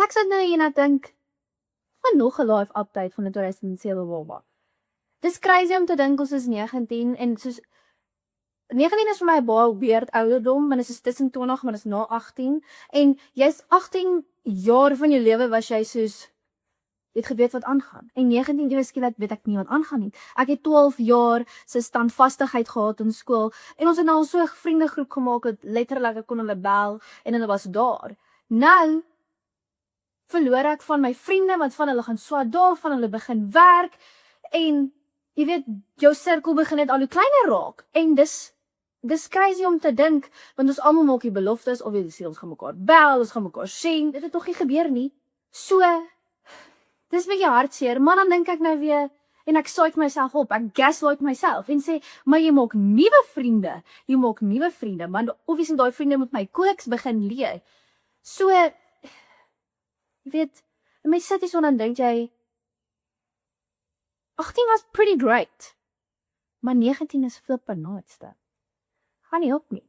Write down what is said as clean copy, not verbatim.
ek sit nou hier en ek dink, van nog 'n live update van die 2007 Wawa. Dis crazy om te dink ons is 19 en soos 19 is vir my baie weird ouderdom, want dit is tussen 20, maar dit is na 18 en jy's 18 jaar van jou lewe was jy soos jy het geweet wat aangaan. En 19 jaar skielik weet ek nie wat aangaan nie. Ek het 12 jaar se standvastigheid gehad in skool en ons het nou al so 'n vriendegroep gemaak dat letterlik ek kon hulle bel en hulle was daar. Nou verloor ek van my vriende, want van hulle gaan swat daar, van hulle begin werk en jy weet, jou sirkel begin net al hoe kleiner raak. En dis crazy om te dink, want ons almal maak die beloftes, of jy sê ons gaan mekaar bel, ons gaan mekaar sien, dit het nog nie gebeur nie. So, dis 'n bietjie hartseer, maar dan dink ek nou weer, en ek psych myself op, ek gaslight myself, en sê, maar jy maak nuwe vriende, want obviously daai vriende moet my kooks begin leer. So, jy weet, in my sit is dan dink jy, 18 was pretty great, maar 19 is flippin' nice, gaan nie op nie.